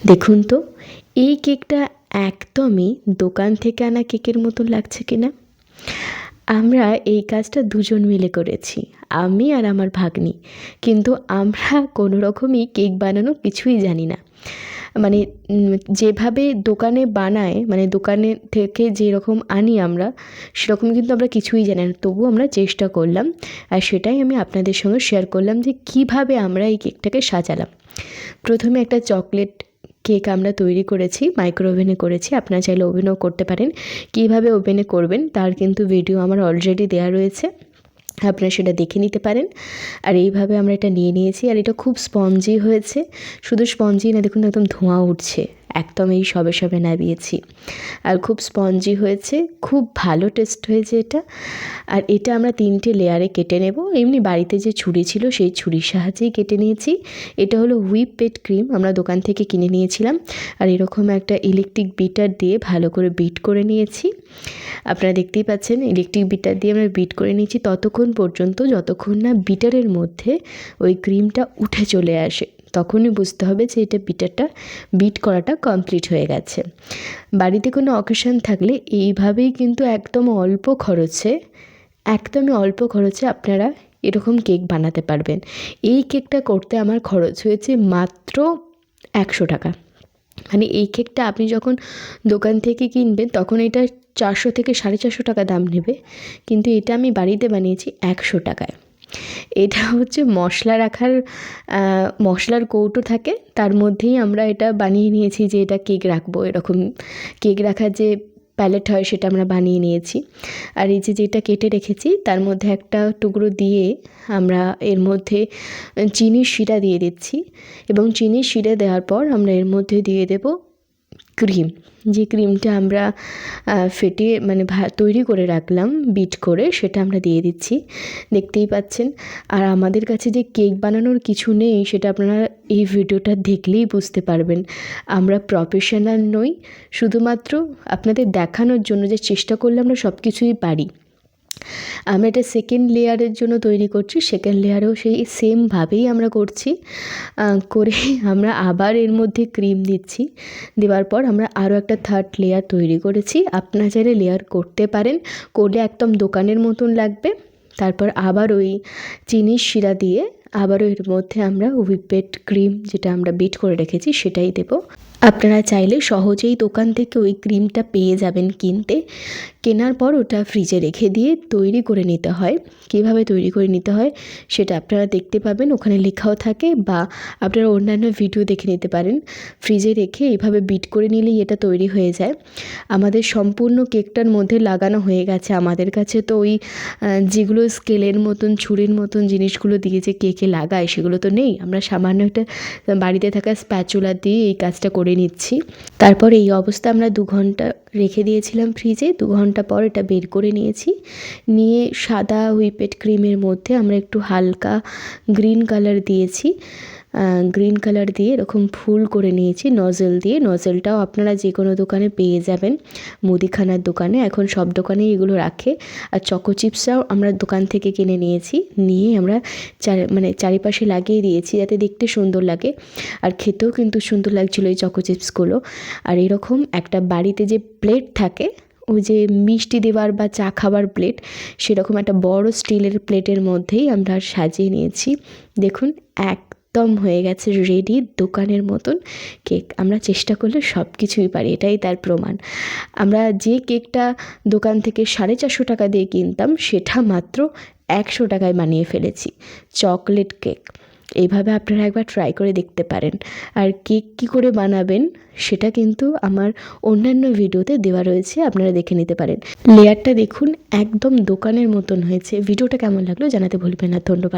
দেখুন তো এই কেকটা একদমই দোকান থেকে আনা কেকের মতো লাগছে কিনা। আমরা এই কাজটা দুজন মিলে করেছি, আমি আর আমার ভাগ্নি। কিন্তু আমরা কোনো রকমই কেক বানানো কিছুই জানি না। মানে যেভাবে দোকানে বানায়, মানে দোকানে থেকে যেরকম আনি আমরা, সেরকম কিন্তু আমরা কিছুই জানি না। তবুও আমরা চেষ্টা করলাম, আর সেটাই আমি আপনাদের সঙ্গে শেয়ার করলাম যে কীভাবে আমরা এই কেকটাকে সাজালাম। প্রথমে একটা চকলেট কেক আমরা তৈরি করেছি, মাইক্রো ওভেনে করেছি। আপনারা চাইলে ওভেনেও করতে পারেন। কীভাবে ওভেনে করবেন তার কিন্তু ভিডিও আমার অলরেডি দেওয়া রয়েছে, আপনারা সেটা দেখে নিতে পারেন। আর এইভাবে আমরা এটা নিয়ে নিয়েছি, আর এটা খুব স্পঞ্জি হয়েছে। শুধু স্পঞ্জি না, দেখুন একদম ধোঁয়া উঠছে, একদম এই সবে সবে নামিয়েছি। আর খুব স্পঞ্জি হয়েছে, খুব ভালো টেস্ট হয়েছে এটা। আর এটা আমরা 3টে লেয়ারে কেটে নেব। এমনি বাড়িতে যে ছুরি ছিল সেই ছুরির সাহায্যেই কেটে নিয়েছি। এটা হলো হুইপড ক্রিম, আমরা দোকান থেকে কিনে নিয়েছিলাম। আর এরকম একটা ইলেকট্রিক বিটার দিয়ে ভালো করে বিট করে নিয়েছি। আপনারা দেখতেই পাচ্ছেন ইলেকট্রিক বিটার দিয়ে আমরা বিট করে নিয়েছি ততক্ষণ পর্যন্ত যতক্ষণ না বিটারের মধ্যে ওই ক্রিমটা উঠে চলে আসে। তখনই বুঝতে হবে যে এটা বিটারটা বিট করাটা কমপ্লিট হয়ে গেছে। বাড়িতে কোনো অকেশন থাকলে এইভাবেই কিন্তু একদমই অল্প খরচে আপনারা এরকম কেক বানাতে পারবেন। এই কেকটা করতে আমার খরচ হয়েছে মাত্র 100 টাকা। মানে এই কেকটা আপনি যখন দোকান থেকে কিনবেন তখন এটা 400 থেকে 450 টাকা দাম নেবে, কিন্তু এটা আমি বাড়িতে বানিয়েছি 100 টাকায়। এটা হচ্ছে মশলা রাখার মশলার কৌটো থাকে, তার মধ্যেই আমরা এটা বানিয়ে নিয়েছি যে এটা কেক রাখবো। এরকম কেক রাখার যে প্যালেট হয় সেটা আমরা বানিয়ে নিয়েছি। আর এই যে যেটা কেটে রেখেছি তার মধ্যে একটা টুকরো দিয়ে আমরা এর মধ্যে চিনির শিরা দিয়ে দিচ্ছি, এবং চিনির শিরা দেওয়ার পর আমরা এর মধ্যে দিয়ে দেব ক্রিম। যে ক্রিমটা আমরা ফেটিয়ে মানে তৈরি করে রাখলাম বিট করে, সেটা আমরা দিয়ে দিচ্ছি, দেখতেই পাচ্ছেন। আর আমাদের কাছে যে কেক বানানোর কিছু নেই সেটা আপনারা এই ভিডিওটা দেখলেই বুঝতে পারবেন। আমরা প্রফেশনাল নই, শুধুমাত্র আপনাদের দেখানোর জন্য যে চেষ্টা করলে আমরা সব কিছুই পারি। আমরা এটা সেকেন্ড লেয়ারের জন্য তৈরি করছি, সেকেন্ড লেয়ারেও সেই সেমভাবেই আমরা করছি। করে আমরা আবার এর মধ্যে ক্রিম দিচ্ছি, দেওয়ার পর আমরা আরও একটা থার্ড লেয়ার তৈরি করেছি। আপনারা চাইলে লেয়ার করতে পারেন, করলে একদম দোকানের মতন লাগবে। তারপর আবার ওই চিনির শিরা দিয়ে আবারও এর মধ্যে আমরা হুইপড ক্রিম যেটা আমরা বিট করে রেখেছি সেটাই দেব। আপনারা চাইলে সহজেই দোকান থেকে ওই ক্রিমটা পেয়ে যাবেন কিনতে। কেনার পর ওটা ফ্রিজে রেখে দিয়ে তৈরি করে নিতে হয়। কীভাবে তৈরি করে নিতে হয় সেটা আপনারা দেখতে পাবেন, ওখানে লেখাও থাকে, বা আপনারা অন্যান্য ভিডিও দেখে নিতে পারেন। ফ্রিজে রেখে এইভাবে বিট করে নিলেই এটা তৈরি হয়ে যায়। আমাদের সম্পূর্ণ কেকটার মধ্যে লাগানো হয়ে গেছে। আমাদের কাছে তো ওই যেগুলো স্কেলের মতন ছুরির মতন জিনিসগুলো দিয়ে যে কেকে লাগায় সেগুলো তো নেই। আমরা সামান্য একটা বাড়িতে থাকা স্প্যাচুলা দিয়ে এই কাজটা করে নিচ্ছি। তারপর এই অবস্থা আমরা 2 ঘন্টা রেখে দিয়েছিলাম ফ্রিজে। 2 ঘন্টা পর এটা বের করে নিয়েছি। নিয়ে সাদা হুইপড ক্রিমের মধ্যে আমরা একটু হালকা গ্রিন কালার দিয়েছি। গ্রিন কালার দিয়ে এরকম ফুল করে নিয়েছি নজল দিয়ে। নজলটাও আপনারা যে কোনো দোকানে পেয়ে যাবেন, মুদিখানার দোকানে, এখন সব দোকানেই এগুলো রাখে। আর চকো চিপসটাও আমরা দোকান থেকে কিনে নিয়েছি, নিয়ে আমরা চারিপাশে লাগিয়ে দিয়েছি যাতে দেখতে সুন্দর লাগে, আর খেতেও কিন্তু সুন্দর লাগছিলো এই চকো চিপসগুলো। আর এরকম একটা বাড়িতে যে প্লেট থাকে, ওই যে মিষ্টি দেওয়ার বা চা খাবার প্লেট, সেরকম একটা বড় স্টিলের প্লেটের মধ্যেই আমরা সাজিয়ে নিয়েছি। দেখুন একদম হয়ে গেছে রেডি দোকানের মতন কেক। আমরা চেষ্টা করলে সব কিছুই পারি, এটাই তার প্রমাণ। আমরা যে কেকটা দোকান থেকে 450 টাকা দিয়ে কিনতাম সেটা মাত্র 100 টাকায় বানিয়ে ফেলেছি, চকলেট কেক। এইভাবে আপনারা একবার ট্রাই করে দেখতে পারেন। আর কেক কী করে বানাবেন সেটা কিন্তু আমার অন্যান্য ভিডিওতে দেওয়া রয়েছে, আপনারা দেখে নিতে পারেন। লেয়ারটা দেখুন একদম দোকানের মতন হয়েছে। ভিডিওটা কেমন লাগলো জানাতে ভুলবেন না। ধন্যবাদ।